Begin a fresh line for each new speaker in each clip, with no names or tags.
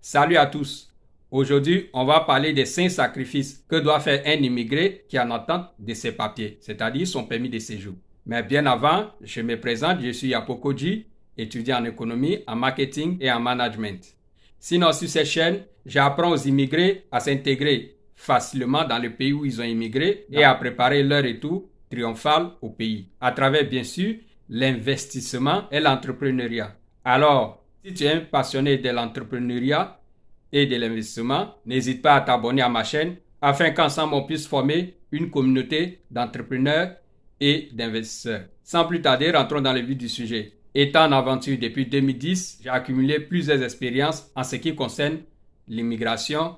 Salut à tous. Aujourd'hui, on va parler des 5 sacrifices que doit faire un immigré qui est en attente de ses papiers, c'est-à-dire son permis de séjour. Mais bien avant, je me présente, je suis Yapokoji, étudiant en économie, en marketing et en management. Sinon, sur cette chaîne, j'apprends aux immigrés à s'intégrer facilement dans le pays où ils ont immigré et à préparer leur retour triomphal au pays, à travers bien sûr l'investissement et l'entrepreneuriat. Alors, si tu es un passionné de l'entrepreneuriat et de l'investissement, n'hésite pas à t'abonner à ma chaîne afin qu'ensemble on puisse former une communauté d'entrepreneurs et d'investisseurs. Sans plus tarder, rentrons dans le vif du sujet. Étant en aventure depuis 2010, j'ai accumulé plusieurs expériences en ce qui concerne l'immigration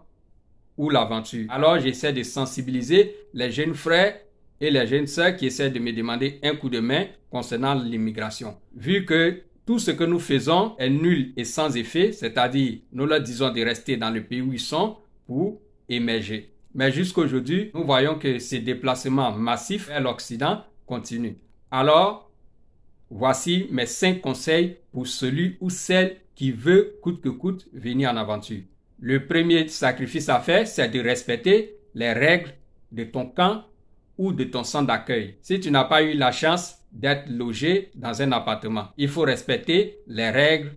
ou l'aventure. Alors, j'essaie de sensibiliser les jeunes frères et les jeunes sœurs qui essaient de me demander un coup de main concernant l'immigration. Vu que tout ce que nous faisons est nul et sans effet, c'est-à-dire nous leur disons de rester dans le pays où ils sont pour émerger. Mais jusqu'à aujourd'hui, nous voyons que ces déplacements massifs vers l'Occident continuent. Alors, voici mes 5 conseils pour celui ou celle qui veut coûte que coûte venir en aventure. Le premier sacrifice à faire, c'est de respecter les règles de ton camp ou de ton centre d'accueil. Si tu n'as pas eu la chance d'être logé dans un appartement, il faut respecter les règles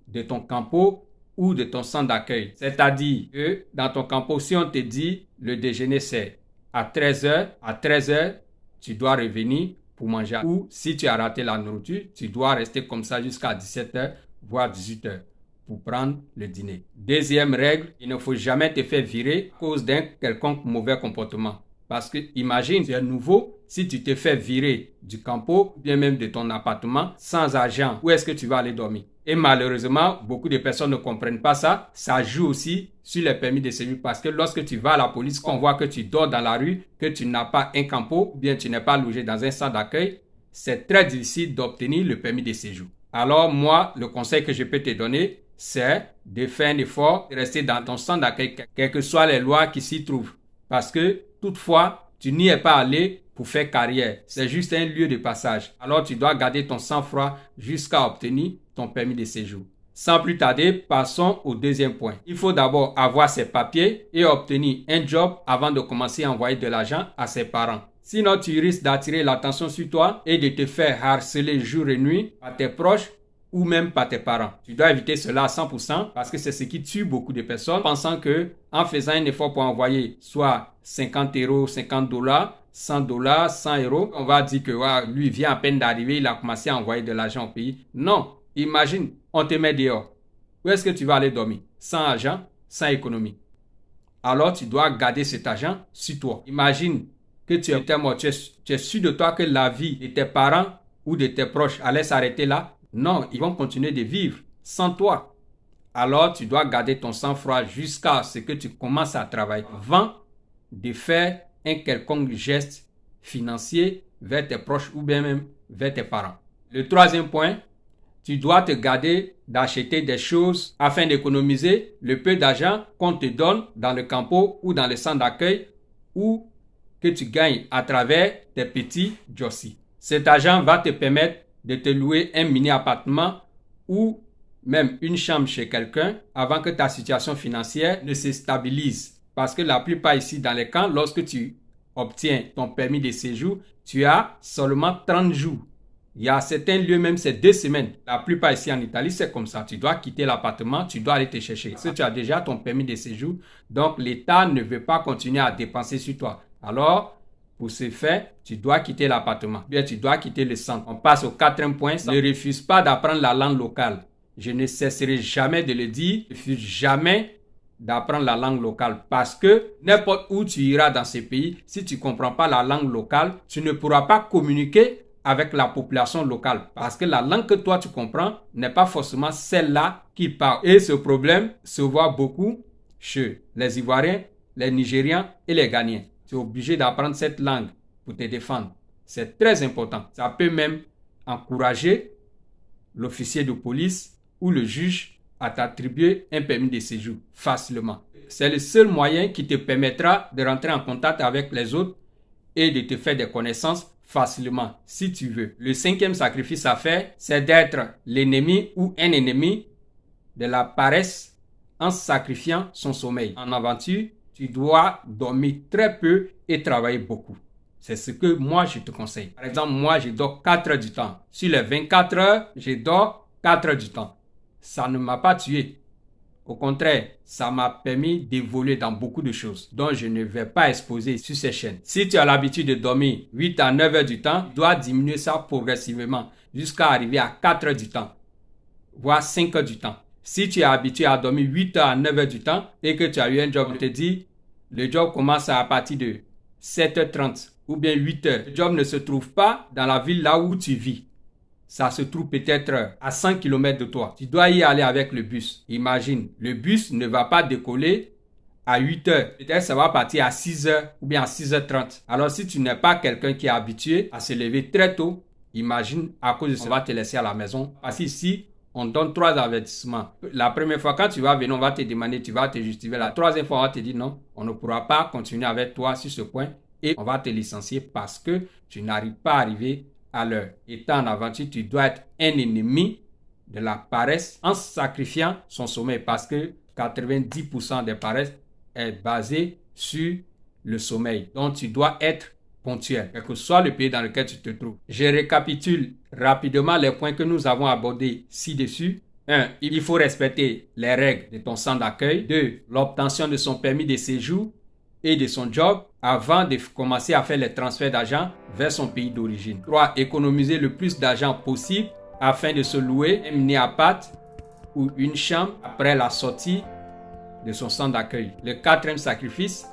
de ton campo ou de ton centre d'accueil. C'est-à-dire que dans ton campo, si on te dit le déjeuner c'est à 13h, à 13h, tu dois revenir pour manger. Ou si tu as raté la nourriture, tu dois rester comme ça jusqu'à 17h, voire 18h. Pour prendre le dîner. Deuxième règle, il ne faut jamais te faire virer à cause d'un quelconque mauvais comportement. Parce que imagine, tu es nouveau, si tu te fais virer du campo, bien même de ton appartement, sans argent, où est-ce que tu vas aller dormir? Et malheureusement, beaucoup de personnes ne comprennent pas ça. Ça joue aussi sur les permis de séjour parce que lorsque tu vas à la police, on voit que tu dors dans la rue, que tu n'as pas un campo, ou bien tu n'es pas logé dans un centre d'accueil, c'est très difficile d'obtenir le permis de séjour. Alors moi, le conseil que je peux te donner, c'est de faire un effort, de rester dans ton centre d'accueil, quelles que soient les lois qui s'y trouvent. Parce que, toutefois, tu n'y es pas allé pour faire carrière. C'est juste un lieu de passage. Alors, tu dois garder ton sang-froid jusqu'à obtenir ton permis de séjour. Sans plus tarder, passons au deuxième point. Il faut d'abord avoir ses papiers et obtenir un job avant de commencer à envoyer de l'argent à ses parents. Sinon, tu risques d'attirer l'attention sur toi et de te faire harceler jour et nuit par tes proches ou même par tes parents. Tu dois éviter cela à 100% parce que c'est ce qui tue beaucoup de personnes pensant que en faisant un effort pour envoyer soit 50 euros, 50 dollars, 100 dollars, 100 euros, on va dire que lui vient à peine d'arriver, il a commencé à envoyer de l'argent au pays. Non, imagine, on te met dehors. Où est-ce que tu vas aller dormir? Sans argent, sans économie. Alors tu dois garder cet argent sur toi. Imagine que tu es mort, tu es sûr de toi que la vie de tes parents ou de tes proches allait s'arrêter là? Non, ils vont continuer de vivre sans toi. Alors, tu dois garder ton sang-froid jusqu'à ce que tu commences à travailler avant de faire un quelconque geste financier vers tes proches ou bien même vers tes parents. Le troisième point, tu dois te garder d'acheter des choses afin d'économiser le peu d'argent qu'on te donne dans le campo ou dans le centre d'accueil ou que tu gagnes à travers tes petits jobs. Cet argent va te permettre de te louer un mini-appartement ou même une chambre chez quelqu'un avant que ta situation financière ne se stabilise. Parce que la plupart ici dans les camps, lorsque tu obtiens ton permis de séjour, tu as seulement 30 jours. Il y a certains lieux même, c'est 2 semaines. La plupart ici en Italie, c'est comme ça. Tu dois quitter l'appartement, tu dois aller te chercher. Parce que tu as déjà ton permis de séjour, donc l'État ne veut pas continuer à dépenser sur toi. Alors, pour ce faire, tu dois quitter l'appartement. Bien, tu dois quitter le centre. On passe au 4e point. Ne refuse pas d'apprendre la langue locale. Je ne cesserai jamais de le dire. Ne refuse jamais d'apprendre la langue locale. Parce que n'importe où tu iras dans ce pays, si tu ne comprends pas la langue locale, tu ne pourras pas communiquer avec la population locale. Parce que la langue que toi tu comprends n'est pas forcément celle-là qu'ils parlent. Et ce problème se voit beaucoup chez les Ivoiriens, les Nigérians et les Ghanéens. Tu es obligé d'apprendre cette langue pour te défendre. C'est très important. Ça peut même encourager l'officier de police ou le juge à t'attribuer un permis de séjour facilement. C'est le seul moyen qui te permettra de rentrer en contact avec les autres et de te faire des connaissances facilement, si tu veux. Le 5e sacrifice à faire, c'est d'être l'ennemi ou un ennemi de la paresse en sacrifiant son sommeil. En aventure, tu dois dormir très peu et travailler beaucoup. C'est ce que moi, je te conseille. Par exemple, moi, je dors 4 heures du temps. Sur les 24 heures, je dors 4 heures du temps. Ça ne m'a pas tué. Au contraire, ça m'a permis d'évoluer dans beaucoup de choses dont je ne vais pas exposer sur ces chaînes. Si tu as l'habitude de dormir 8 à 9 heures du temps, tu dois diminuer ça progressivement jusqu'à arriver à 4 heures du temps, voire 5 heures du temps. Si tu es habitué à dormir 8 heures à 9 heures du temps et que tu as eu un job, on te dit, le job commence à partir de 7h30 ou bien 8h. Le job ne se trouve pas dans la ville là où tu vis. Ça se trouve peut-être à 100 km de toi. Tu dois y aller avec le bus. Imagine, le bus ne va pas décoller à 8h. Peut-être ça va partir à 6h ou bien à 6h30. Alors si tu n'es pas quelqu'un qui est habitué à se lever très tôt, imagine à cause de ça, on va te laisser à la maison. Parce qu'ici, on donne 3 avertissements. La première fois, quand tu vas venir, on va te demander, tu vas te justifier. La troisième fois, on va te dire non, on ne pourra pas continuer avec toi sur ce point et on va te licencier parce que tu n'arrives pas à arriver à l'heure. Étant en aventure, tu dois être un ennemi de la paresse en sacrifiant son sommeil parce que 90% des paresses est basée sur le sommeil. Donc, tu dois être ponctuel, quel que soit le pays dans lequel tu te trouves. Je récapitule rapidement les points que nous avons abordés ci-dessus. 1. Il faut respecter les règles de ton centre d'accueil. 2. L'obtention de son permis de séjour et de son job avant de commencer à faire les transferts d'argent vers son pays d'origine. 3. Économiser le plus d'argent possible afin de se louer un mini appart ou une chambre après la sortie de son centre d'accueil. Le 4e sacrifice,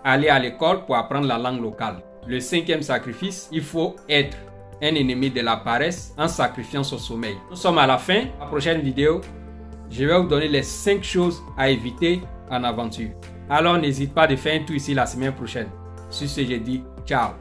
aller à l'école pour apprendre la langue locale. Le 5e sacrifice, il faut être un ennemi de la paresse en sacrifiant son sommeil. Nous sommes à la fin. La prochaine vidéo, je vais vous donner les 5 choses à éviter en aventure. Alors n'hésite pas de faire un tour ici la semaine prochaine. Sur ce, je dis ciao.